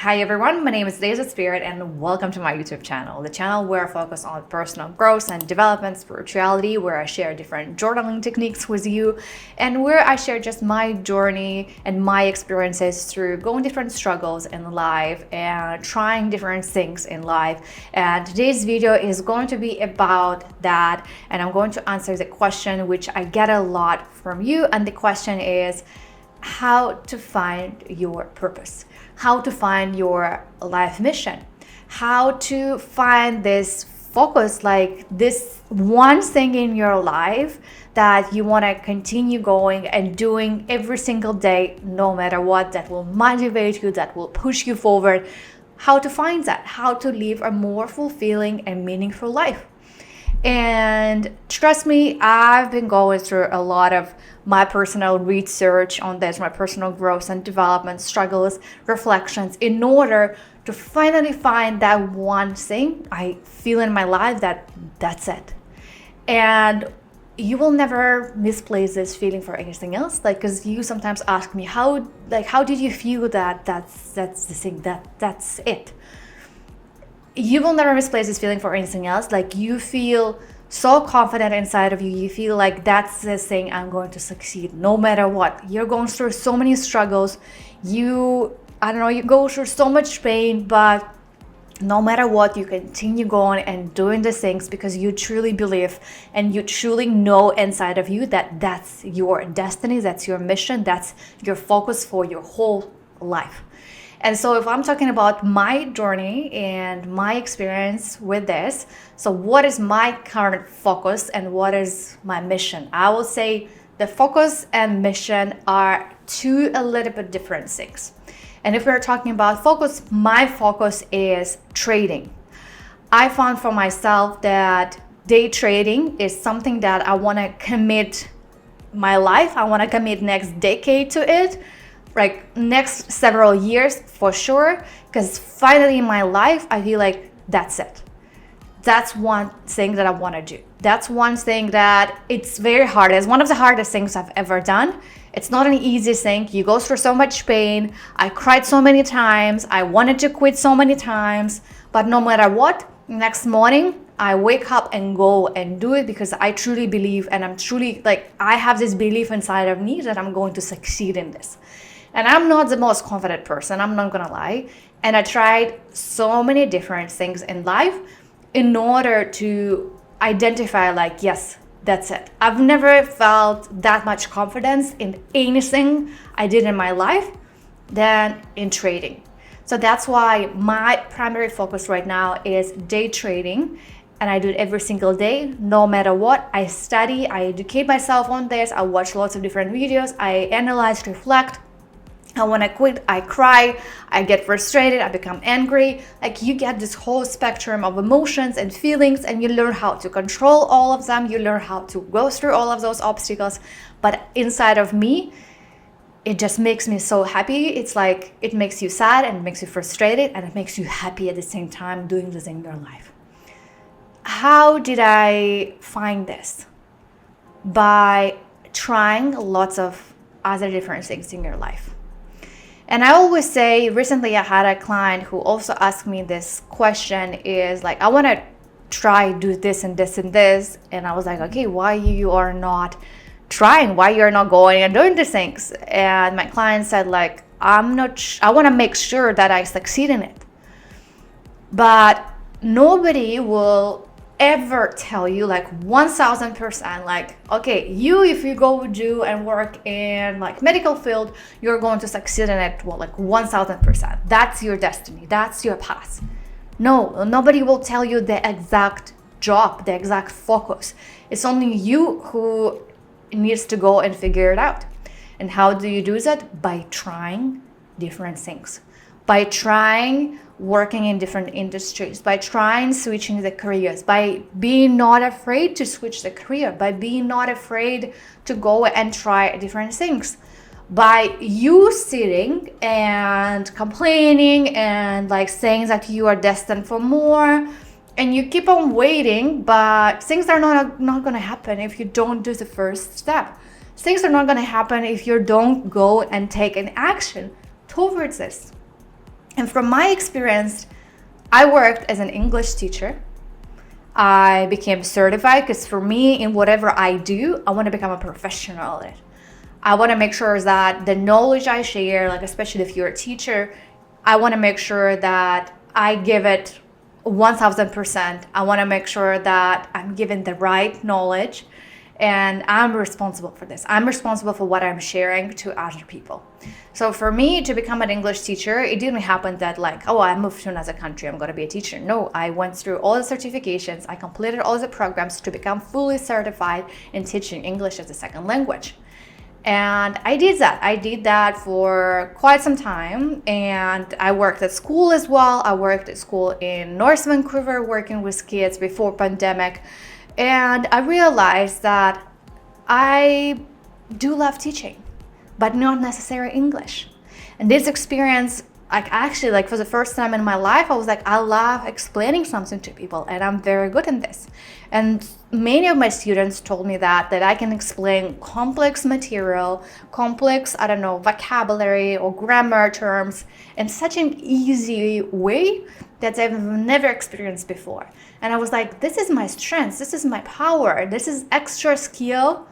Hi everyone, my name is Liza Spirit and welcome to my YouTube channel, the channel where I focus on personal growth and development, spirituality, where I share different journaling techniques with you and where I share just my journey and my experiences through going different struggles in life and trying different things in life. And today's video is going to be about that, and I'm going to answer the question which I get a lot from you, and the question is how to find your purpose, how to find your life mission, how to find this focus, like this one thing in your life that you want to continue going and doing every single day, no matter what, that will motivate you, that will push you forward. How to find that, how to live a more fulfilling and meaningful life. And trust me, I've been going through a lot of my personal research on this, my personal growth and development struggles, reflections, in order to finally find that one thing I feel in my life that's it. And you will never misplace this feeling for anything else, like, because you sometimes ask me how did you feel that that's the thing, that's it. You will never misplace this feeling for anything else. Like, you feel so confident inside of you. You feel like that's the thing, I'm going to succeed no matter what. You're going through so many struggles. You go through so much pain, but no matter what, you continue going and doing the things because you truly believe and you truly know inside of you that that's your destiny, that's your mission, that's your focus for your whole life. And so if I'm talking about my journey and my experience with this, so what is my current focus and what is my mission? I will say the focus and mission are two a little bit different things. And if we're talking about focus, my focus is trading. I found for myself that day trading is something that I want to commit my life. I want to commit next decade to it. Like next several years for sure, because finally in my life I feel like that's it. That's one thing that I want to do. That's one thing that it's very hard. It's one of the hardest things I've ever done. It's not an easy thing. You go through so much pain. I cried so many times. I wanted to quit so many times, but no matter what, next morning I wake up and go and do it because I truly believe, and I'm truly I have this belief inside of me that I'm going to succeed in this. And I'm not the most confident person, I'm not gonna lie. And I tried so many different things in life in order to identify yes, that's it. I've never felt that much confidence in anything I did in my life than in trading. So that's why my primary focus right now is day trading. And I do it every single day, no matter what. I study, I educate myself on this, I watch lots of different videos, I analyze, reflect. And when I quit, I cry, I get frustrated, I become angry. You get this whole spectrum of emotions and feelings, and you learn how to control all of them. You learn how to go through all of those obstacles. But inside of me, it just makes me so happy. It's like it makes you sad and it makes you frustrated and it makes you happy at the same time doing this in your life. How did I find this? By trying lots of other different things in your life. And I always say, recently I had a client who also asked me this question is I want to try do this and this and this. And I was like, okay, why you are not trying? Why you're not going and doing these things? And my client said I want to make sure that I succeed in it. But nobody will ever tell you 1000% okay, if you go do and work in medical field, you're going to succeed in it 1000%. That's your destiny, that's your path. No, nobody will tell you the exact job, the exact focus. It's only you who needs to go and figure it out. And how do you do that? By trying different things, by trying working in different industries, by trying switching the careers, by being not afraid to switch the career, by being not afraid to go and try different things, by you sitting and complaining and saying that you are destined for more, and you keep on waiting, but things are not going to happen if you don't do the first step. Things are not going to happen if you don't go and take an action towards this. And from my experience, I worked as an English teacher. I became certified because for me, in whatever I do, I want to become a professional at it. I want to make sure that the knowledge I share, like especially if you're a teacher, I want to make sure that I give it 1000%. I want to make sure that I'm given the right knowledge, and I'm responsible for this. I'm responsible for what I'm sharing to other people. So for me to become an English teacher, it didn't happen that like, oh, I moved to another country, I'm going to be a teacher. No, I went through all the certifications. I completed all the programs to become fully certified in teaching English as a second language. And I did that. I did that for quite some time. And I worked at school as well. I worked at school in North Vancouver, working with kids before pandemic. And I realized that I do love teaching, but not necessarily English. And this experience, like for the first time in my life, I was like, I love explaining something to people, and I'm very good in this. And many of my students told me that I can explain complex material, complex, vocabulary or grammar terms in such an easy way that I've never experienced before. And I was like, this is my strength, this is my power, this is extra skill,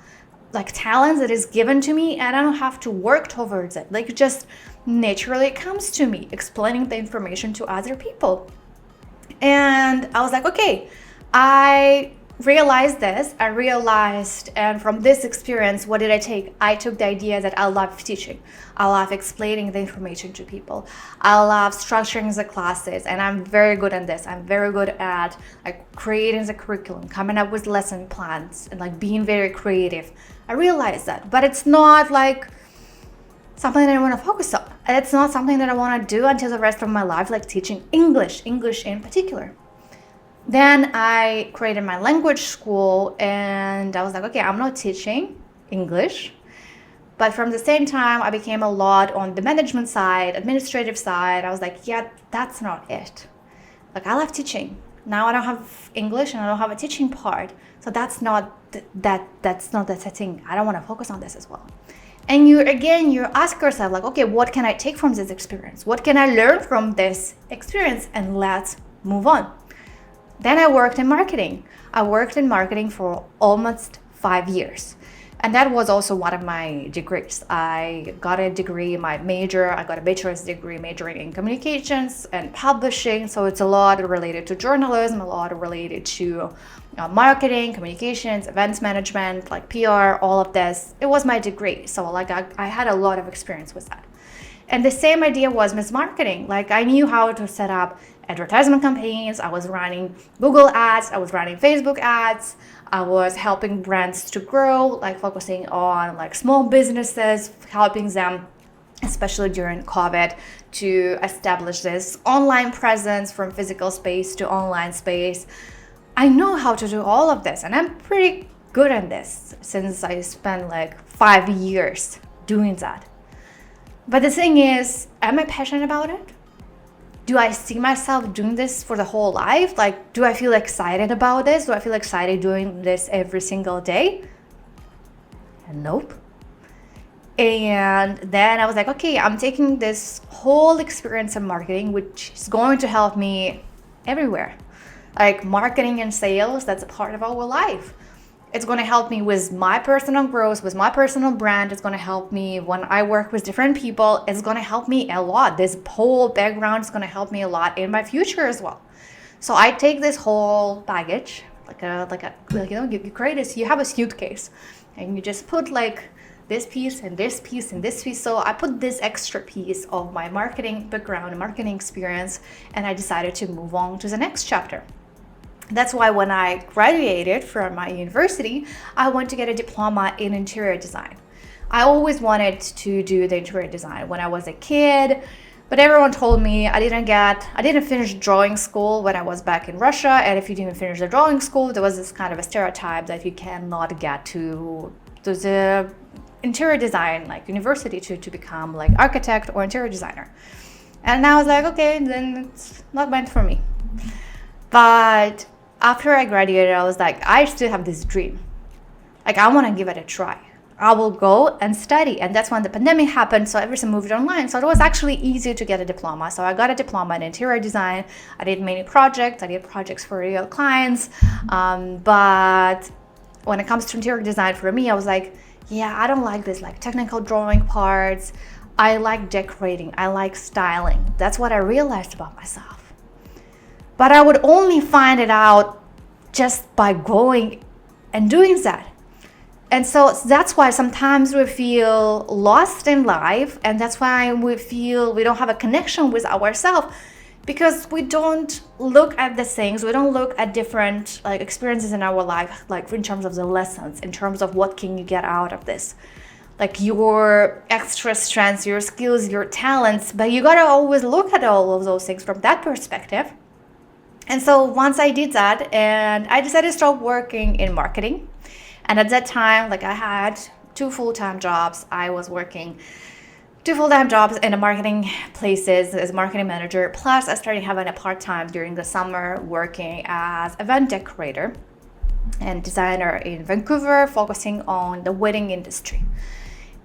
like talent that is given to me, and I don't have to work towards it. Like, just naturally it comes to me, explaining the information to other people. And I was like, okay, I realized this. And from this experience, what did I take? I took the idea that I love teaching. I love explaining the information to people. I love structuring the classes, and I'm very good at this. I'm very good at like creating the curriculum, coming up with lesson plans, and like being very creative. I realized that, but it's not like something that I want to focus on. It's not something that I want to do until the rest of my life, like teaching English in particular. Then I created my language school, and I was like, okay, I'm not teaching English, but from the same time, I became a lot on the management side, administrative side. I was like, yeah, that's not it. Like, I love teaching. Now I don't have English and I don't have a teaching part. So that's not the thing. I don't want to focus on this as well. And you ask yourself like, okay, what can I take from this experience? What can I learn from this experience? And let's move on. Then I worked in marketing. I worked in marketing for almost 5 years. And that was also one of my degrees. I got a degree, I got a bachelor's degree majoring in communications and publishing. So it's a lot related to journalism, a lot related to marketing, communications, events management, like PR, all of this. It was my degree. So like I had a lot of experience with that. And the same idea was with marketing. Like, I knew how to set up advertisement campaigns. I was running Google ads. I was running Facebook ads. I was helping brands to grow, like focusing on like small businesses, helping them, especially during COVID, to establish this online presence from physical space to online space. I know how to do all of this, and I'm pretty good at this since I spent like 5 years doing that. But the thing is, am I passionate about it? Do I see myself doing this for the whole life? Like, do I feel excited about this? Do I feel excited doing this every single day? Nope. And then I was like, okay, I'm taking this whole experience in marketing, which is going to help me everywhere. Like, marketing and sales, that's a part of our life. It's going to help me with my personal growth, with my personal brand. It's going to help me when I work with different people. It's going to help me a lot. This whole background is going to help me a lot in my future as well. So I take this whole baggage, you create this, you have a suitcase, and you just put like this piece and this piece and this piece. So I put this extra piece of my marketing background, marketing experience, and I decided to move on to the next chapter. That's why when I graduated from my university, I went to get a diploma in interior design. I always wanted to do the interior design when I was a kid, but everyone told me I didn't finish drawing school when I was back in Russia, and if you didn't finish the drawing school, there was this kind of a stereotype that you cannot get to the interior design like university to become like architect or interior designer. And I was like, okay, then it's not meant for me. But after I graduated, I was like, I still have this dream. Like, I want to give it a try. I will go and study. And that's when the pandemic happened, so everything moved online. So it was actually easy to get a diploma. So I got a diploma in interior design. I did many projects. I did projects for real clients. But when it comes to interior design, for me, I was like, yeah, I don't like this like technical drawing parts. I like decorating. I like styling. That's what I realized about myself. But I would only find it out just by going and doing that. And so that's why sometimes we feel lost in life, and that's why we feel we don't have a connection with ourselves, because we don't look at the things, we don't look at different like experiences in our life, like in terms of the lessons, in terms of what can you get out of this, like your extra strengths, your skills, your talents. But you gotta always look at all of those things from that perspective. And so once I did that, and I decided to start working in marketing. And at that time, like I had 2 full-time jobs. I was working 2 full-time jobs in the marketing places as marketing manager. Plus, I started having a part-time during the summer working as event decorator and designer in Vancouver, focusing on the wedding industry.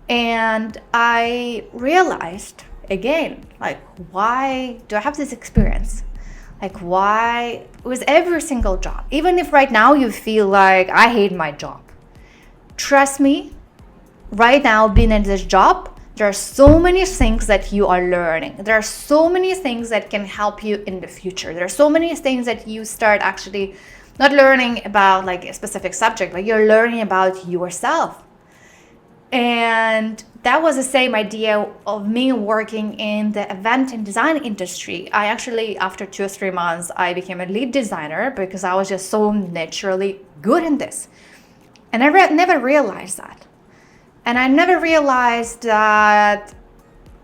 And I realized again, like, why do I have this experience? Like, why with every single job, even if right now you feel like I hate my job, trust me, right now being in this job, there are so many things that you are learning. There are so many things that can help you in the future. There are so many things that you start actually not learning about like a specific subject, but you're learning about yourself. And that was the same idea of me working in the event and design industry. I actually, after 2 or 3 months, I became a lead designer because I was just so naturally good in this. And I never realized that. And I never realized that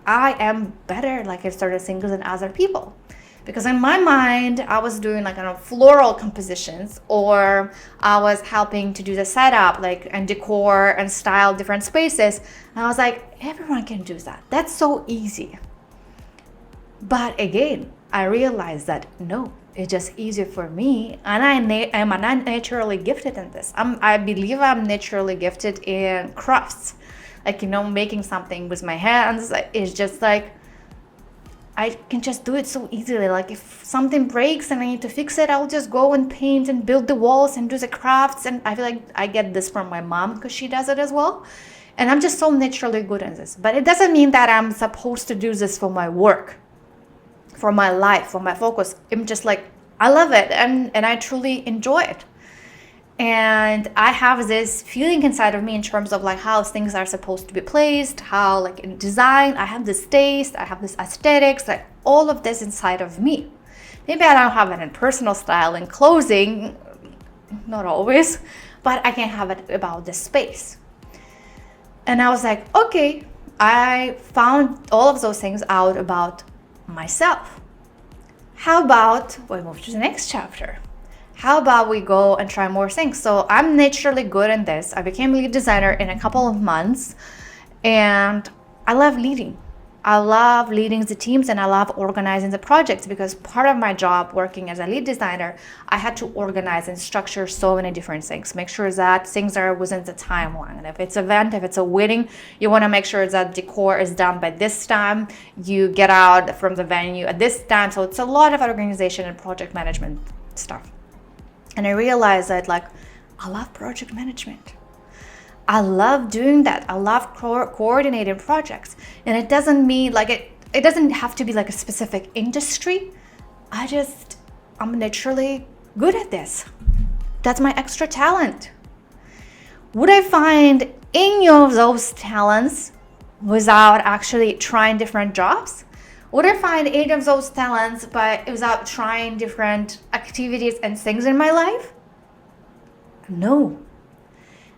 I am better, like I started thinking, than other people. Because in my mind, I was doing like floral compositions, or I was helping to do the setup, like and decor and style different spaces. And I was like, everyone can do that. That's so easy. But again, I realized that no, it's just easier for me, and I'm not naturally gifted in this. I believe I'm naturally gifted in crafts, like making something with my hands. It's just like I can just do it so easily. Like if something breaks and I need to fix it, I'll just go and paint and build the walls and do the crafts. And I feel like I get this from my mom because she does it as well. And I'm just so naturally good at this. But it doesn't mean that I'm supposed to do this for my work, for my life, for my focus. I'm just like, I love it and I truly enjoy it. And I have this feeling inside of me in terms of like how things are supposed to be placed, how like in design, I have this taste, I have this aesthetics, like all of this inside of me. Maybe I don't have it in personal style and clothing, not always, but I can have it about the space. And I was like, okay, I found all of those things out about myself. How about we move to the next chapter? How about we go and try more things? So I'm naturally good in this. I became lead designer in a couple of months, and I love leading. I love leading the teams, and I love organizing the projects, because part of my job working as a lead designer, I had to organize and structure so many different things, make sure that things are within the timeline. And if it's an event, if it's a wedding, you want to make sure that decor is done by this time, you get out from the venue at this time. So it's a lot of organization and project management stuff. And I realized that like I love project management. I love doing that. I love coordinating projects. And it doesn't mean like it doesn't have to be like a specific industry. I'm naturally good at this. That's my extra talent. Would I find any of those talents without actually trying different jobs? Would I find any of those talents but without trying different activities and things in my life? No.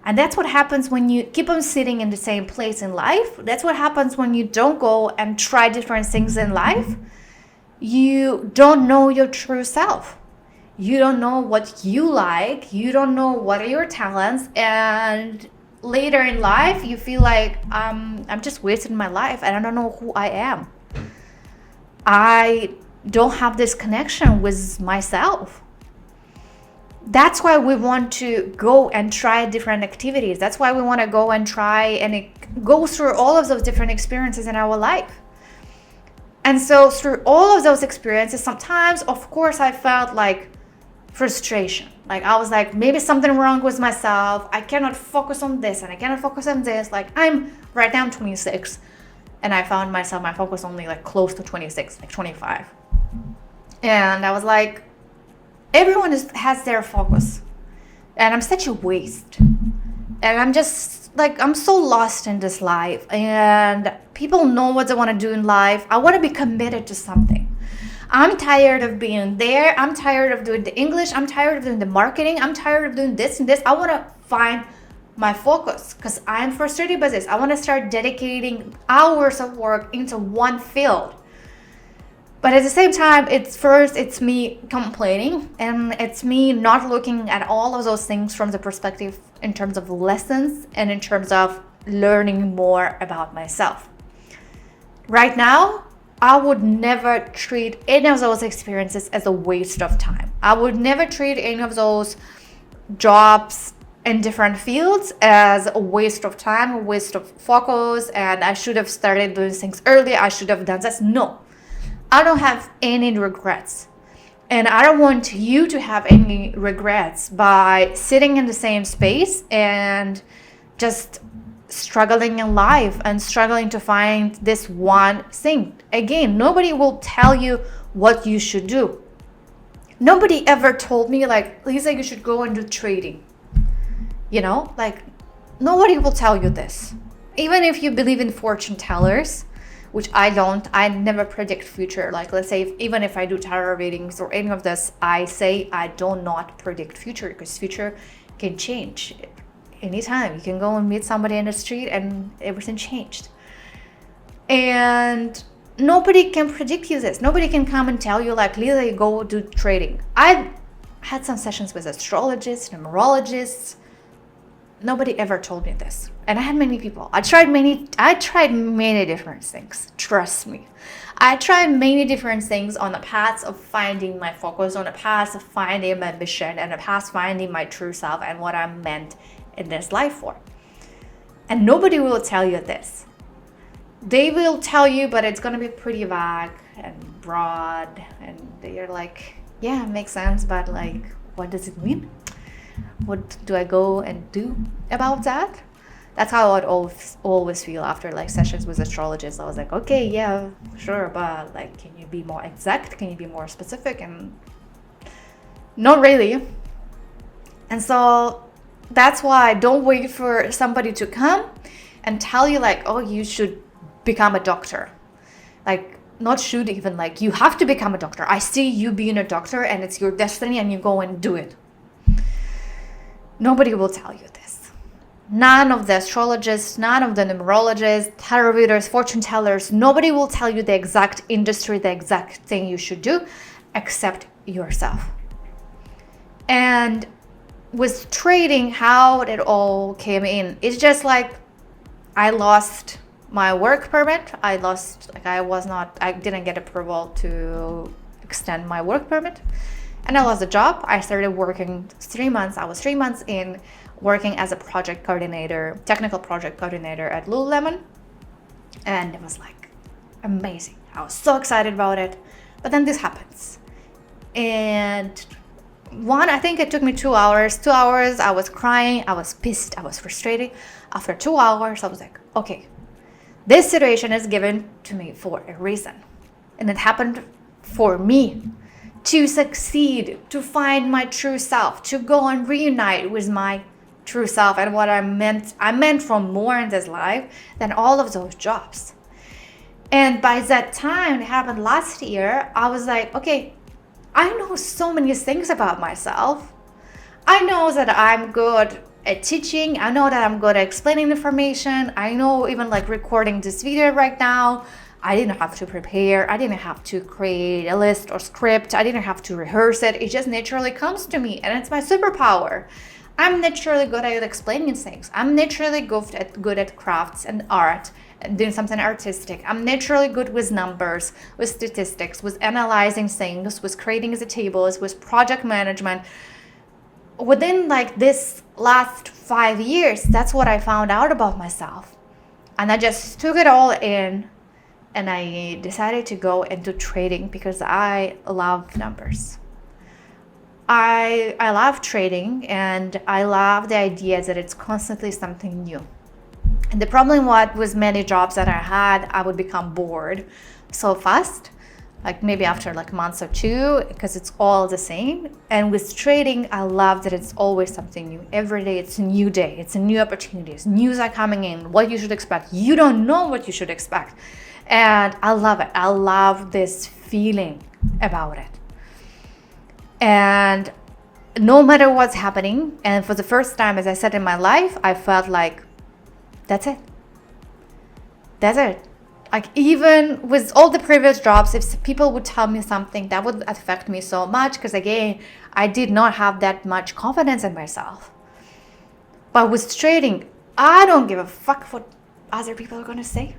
And that's what happens when you keep on sitting in the same place in life. That's what happens when you don't go and try different things in life. You don't know your true self. You don't know what you like. You don't know what are your talents. And later in life, you feel like I'm just wasting my life and I don't know who I am. I don't have this connection with myself. That's why we want to go and try different activities. That's why we want to go and try and go through all of those different experiences in our life. And so through all of those experiences, sometimes, of course, I felt like frustration. Like I was like, maybe something wrong with myself. I cannot focus on this and I cannot focus on this. Like I'm 26 and I found myself, my focus only like close to 26, like 25. And I was like, everyone has their focus and I'm such a waste. And I'm just like, I'm so lost in this life and people know what they want to do in life. I want to be committed to something. I'm tired of being there. I'm tired of doing the English. I'm tired of doing the marketing. I'm tired of doing this and this. I want to find my focus because I'm frustrated by this. I want to start dedicating hours of work into one field. But at the same time, it's me complaining and it's me not looking at all of those things from the perspective in terms of lessons and in terms of learning more about myself. Right now, I would never treat any of those experiences as a waste of time. I would never treat any of those jobs in different fields as a waste of time, a waste of focus, and I should have started doing things earlier. I should have done this. No. I don't have any regrets. And I don't want you to have any regrets by sitting in the same space and just struggling in life and struggling to find this one thing. Again, nobody will tell you what you should do. Nobody ever told me like, Lisa, you should go and do trading. You know, like nobody will tell you this. Even if you believe in fortune tellers, which I don't. I never predict future. Like let's say even if I do tarot readings or any of this, I say I do not predict future because future can change anytime. You can go and meet somebody in the street and everything changed. And nobody can predict you this. Nobody can come and tell you like, Lisa, you go do trading. I had some sessions with astrologists, numerologists. Nobody ever told me this. And I had many people. I tried many different things. Trust me. I tried many different things on the path of finding my focus, on the path of finding my mission, and the path of finding my true self and what I'm meant in this life for. And nobody will tell you this. They will tell you, but it's going to be pretty vague and broad. And you're like, yeah, it makes sense, but like, what does it mean? What do I go and do about that? That's how I would always feel after like sessions with astrologists. I was like, okay, yeah, sure, but like, can you be more exact? Can you be more specific? And not really. And so that's why don't wait for somebody to come and tell you like, oh, you should become a doctor. Like, not should even, like, you have to become a doctor. I see you being a doctor and it's your destiny and you go and do it. Nobody will tell you this. None of the astrologists, none of the numerologists, tarot readers, fortune tellers, nobody will tell you the exact industry, the exact thing you should do, except yourself. And with trading, how it all came in, it's just like I lost my work permit. I didn't get approval to extend my work permit. And I lost a job. I started working 3 months. I was 3 months in working as a project coordinator, technical project coordinator at Lululemon. And it was like amazing. I was so excited about it. But then this happens. And I think it took me 2 hours. 2 hours, I was crying. I was pissed. I was frustrated. After 2 hours, I was like, okay, this situation is given to me for a reason. And it happened for me. To succeed, to find my true self, to go and reunite with my true self and what I meant from more in this life than all of those jobs. And by that time, it happened last year, I was like, okay, I know so many things about myself. I know that I'm good at teaching. I know that I'm good at explaining information. I know even like recording this video right now, I didn't have to prepare. I didn't have to create a list or script. I didn't have to rehearse it. It just naturally comes to me, and it's my superpower. I'm naturally good at explaining things. I'm naturally good at crafts and art and doing something artistic. I'm naturally good with numbers, with statistics, with analyzing things, with creating the tables, with project management. within like this last 5 years, that's what I found out about myself. And I just took it all in, and I decided to go into trading because I love numbers. I love trading, and I love the idea that it's constantly something new. And the problem was many jobs that I had, I would become bored so fast, like maybe after like months or two, because it's all the same. And with trading, I love that it's always something new. Every day it's a new day, it's a new opportunities, news are coming in, what you should expect. You don't know what you should expect. And I love it. I love this feeling about it. And no matter what's happening, and for the first time, as I said, in my life, I felt like that's it. That's it. Like, even with all the previous jobs, if people would tell me something, that would affect me so much, because again, I did not have that much confidence in myself. But with trading, I don't give a fuck what other people are going to say.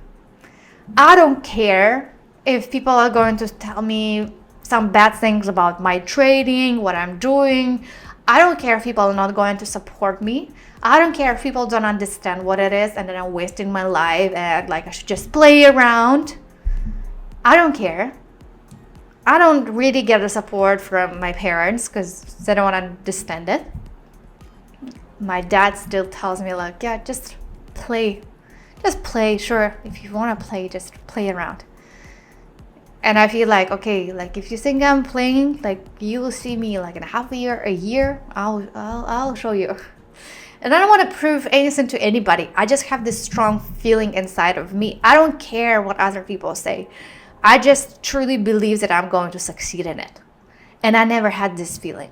I don't care if people are going to tell me some bad things about my trading, what I'm doing. I don't care if people are not going to support me. I don't care if people don't understand what it is and then I'm wasting my life and like I should just play around. I don't care. I don't really get the support from my parents because they don't understand it. My dad still tells me like, yeah, just play. Just play, sure. If you want to play, just play around. And I feel like, okay, like if you think I'm playing, like you will see me like in a year, I'll show you. And I don't want to prove anything to anybody. I just have this strong feeling inside of me. I don't care what other people say. I just truly believe that I'm going to succeed in it. And I never had this feeling.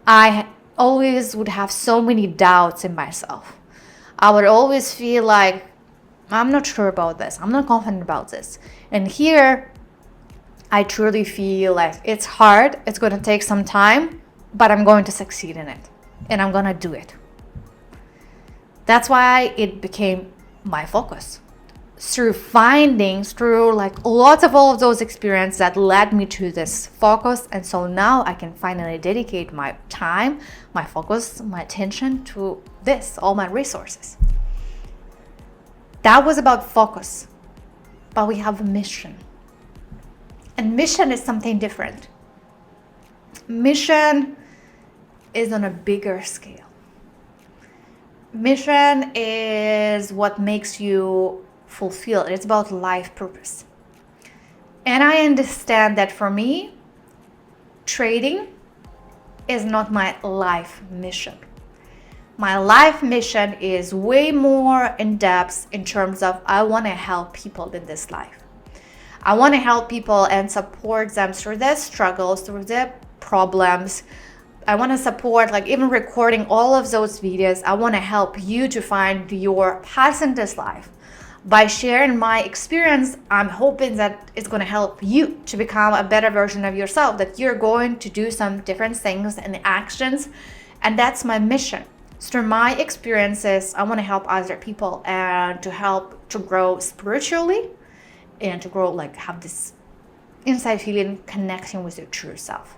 I always would have so many doubts in myself. I would always feel like, I'm not sure about this. I'm not confident about this. And here, I truly feel like it's hard. It's going to take some time, but I'm going to succeed in it. And I'm going to do it. That's why it became my focus. Through like lots of all of those experiences that led me to this focus. And so now I can finally dedicate my time, my focus, my attention to this, all my resources. That was about focus, but we have a mission. And mission is something different. Mission is on a bigger scale. Mission is what makes you fulfilled. It's about life purpose. And I understand that for me, trading is not my life mission. My life mission is way more in depth in terms of I want to help people in this life. I want to help people and support them through their struggles, through their problems. I want to support, like even recording all of those videos. I want to help you to find your path in this life. By sharing my experience, I'm hoping that it's going to help you to become a better version of yourself, that you're going to do some different things and actions. And that's my mission. Through my experiences, I want to help other people and to help to grow spiritually and to grow, like have this inside feeling, connecting with your true self.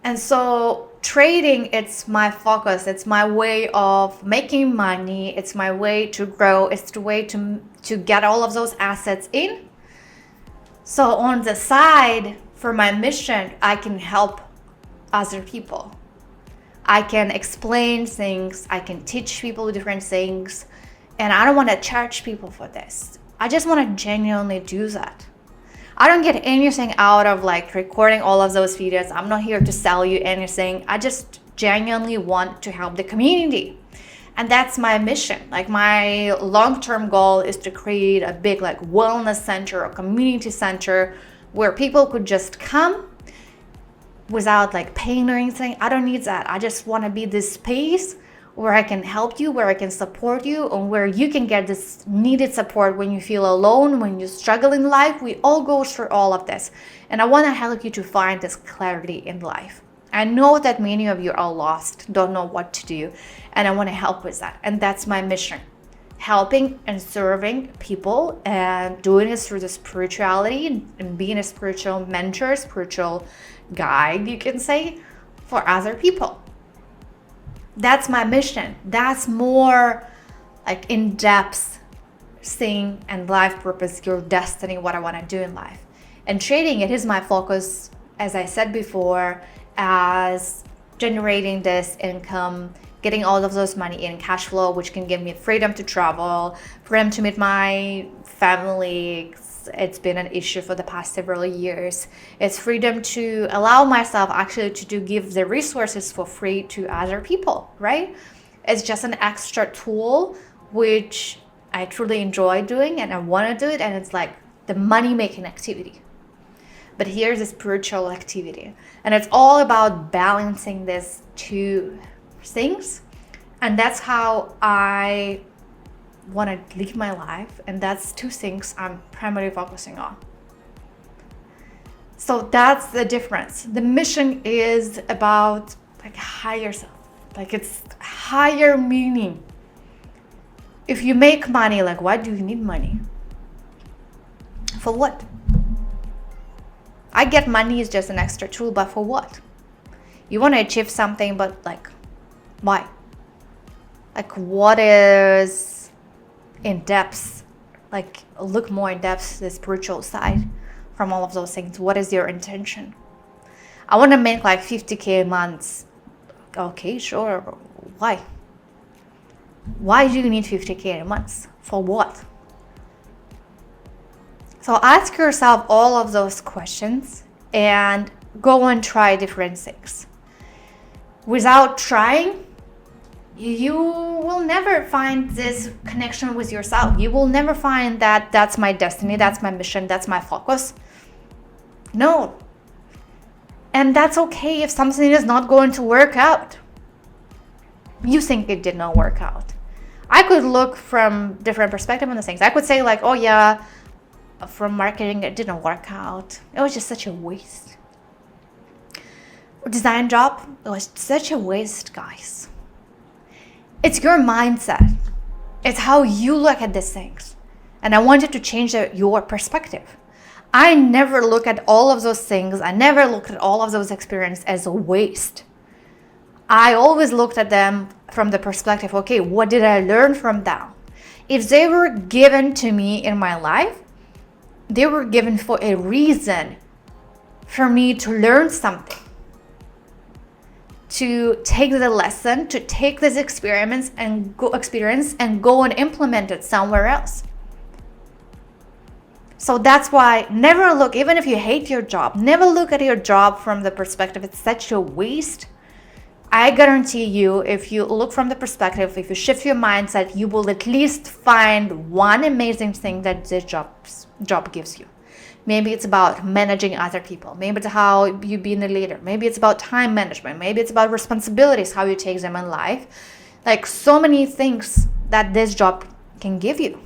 And so trading, it's my focus. It's my way of making money. It's my way to grow. It's the way to get all of those assets in. So on the side, for my mission, I can help other people. I can explain things. I can teach people different things. And I don't want to charge people for this. I just want to genuinely do that. I don't get anything out of like recording all of those videos. I'm not here to sell you anything. I just genuinely want to help the community. And that's my mission. Like my long-term goal is to create a big like wellness center or community center where people could just come without like paying or anything. I don't need that. I just want to be this space where I can help you, where I can support you, and where you can get this needed support when you feel alone, when you struggle in life. We all go through all of this. And I want to help you to find this clarity in life. I know that many of you are lost, don't know what to do, and I want to help with that. And that's my mission. Helping and serving people and doing it through the spirituality and being a spiritual mentor, spiritual guide, you can say, for other people. That's my mission. That's more like in-depth thing and life purpose, your destiny, what I want to do in life. And trading, it is my focus, as I said before, as generating this income, getting all of those money in cash flow, which can give me freedom to travel, freedom to meet my family. It's been an issue for the past several years. It's freedom to allow myself actually to give the resources for free to other people, right? It's just an extra tool, which I truly enjoy doing and I want to do it. And it's like the money-making activity. But here's the spiritual activity. And it's all about balancing these two things. And that's how I want to live my life. And that's two things I'm primarily focusing on. So that's the difference. The mission is about like higher self. Like it's higher meaning. If you make money, like why do you need money? For what? I get money is just an extra tool, but for what? You want to achieve something, but like, why? Like what is in depth? Like look more in depth, the spiritual side from all of those things. What is your intention? I want to make like 50K a month. Okay, sure. Why? Why do you need 50K a month? For what? So ask yourself all of those questions and go and try different things. Without trying, you will never find this connection with yourself. You will never find that that's my destiny, that's my mission, that's my focus. No. And that's okay if something is not going to work out. You think it did not work out. I could look from different perspectives on the things. I could say like, oh yeah, from marketing, it didn't work out. It was just such a waste. Design job, it was such a waste, guys. It's your mindset. It's how you look at these things. And I wanted to change your perspective. I never look at all of those things. I never looked at all of those experiences as a waste. I always looked at them from the perspective, okay, what did I learn from them? If they were given to me in my life, they were given for a reason, for me to learn something, to take the lesson, to take this experience and go and implement it somewhere else. So that's why never look, even if you hate your job, never look at your job from the perspective it's such a waste. I guarantee you, if you look from the perspective, if you shift your mindset, you will at least find one amazing thing that this job gives you. Maybe it's about managing other people. Maybe it's how you being a leader. Maybe it's about time management. Maybe it's about responsibilities, how you take them in life. Like so many things that this job can give you.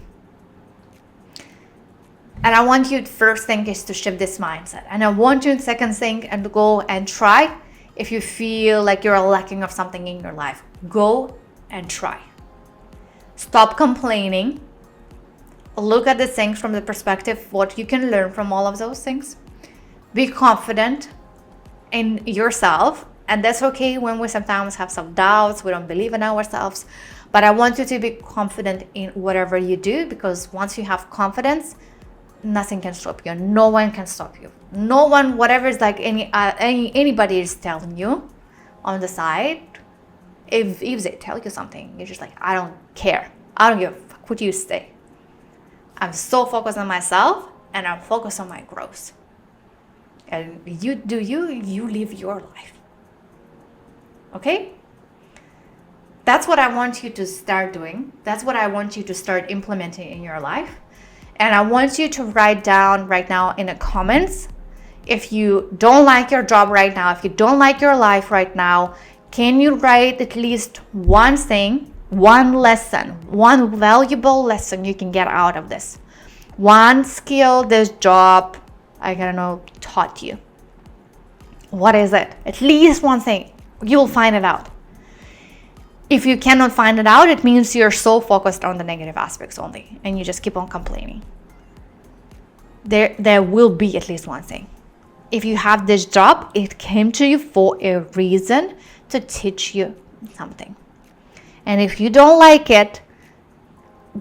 And I want you, first thing is to shift this mindset. And I want you, second thing, and to go and try. If you feel like you're lacking of something in your life, go and try. Stop complaining. Look at the things from the perspective, what you can learn from all of those things. Be confident in yourself. And that's okay when we sometimes have some doubts, we don't believe in ourselves. But I want you to be confident in whatever you do, because once you have confidence, nothing can stop you. No one can stop you. No one, whatever is like anybody is telling you on the side, if they tell you something, you're just like, I don't care. I don't give a fuck what you say. I'm so focused on myself and I'm focused on my growth. And you live your life. Okay? That's what I want you to start doing. That's what I want you to start implementing in your life. And I want you to write down right now in the comments, if you don't like your job right now, if you don't like your life right now, can you write at least one thing, one lesson, one valuable lesson you can get out of this? One skill this job, taught you. What is it? At least one thing. You'll find it out. If you cannot find it out, it means you're so focused on the negative aspects only and you just keep on complaining. There will be at least one thing. if you have this job, it came to you for a reason, to teach you something. And if you don't like it,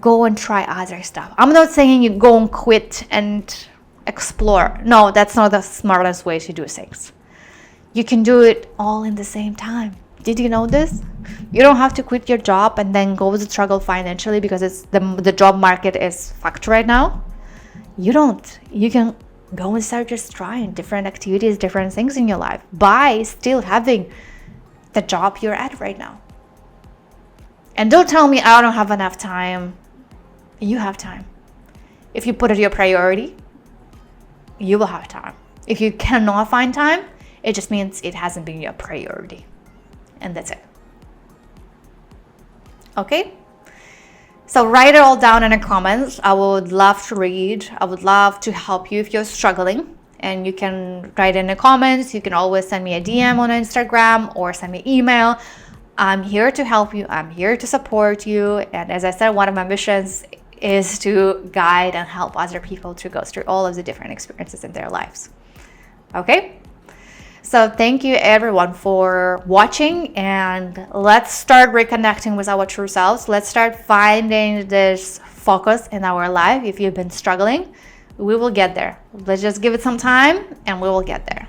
go and try other stuff. I'm not saying you go and quit and explore. No, that's not the smartest way to do things. You can do it all in the same time. Did you know this? You don't have to quit your job and then go to struggle financially because it's the job market is fucked right now. You don't. You can go and start just trying different activities, different things in your life by still having the job you're at right now. And don't tell me I don't have enough time. You have time. If you put it your priority, you will have time. If you cannot find time, it just means it hasn't been your priority. And that's it. Okay? So write it all down in the comments. I would love to read. I would love to help you if you're struggling. And you can write in the comments. You can always send me a DM on Instagram or send me an email. I'm here to help you. I'm here to support you. And as I said, one of my missions is to guide and help other people to go through all of the different experiences in their lives. Okay? So thank you everyone for watching, and let's start reconnecting with our true selves. Let's start finding this focus in our life. If you've been struggling, we will get there. Let's just give it some time and we will get there.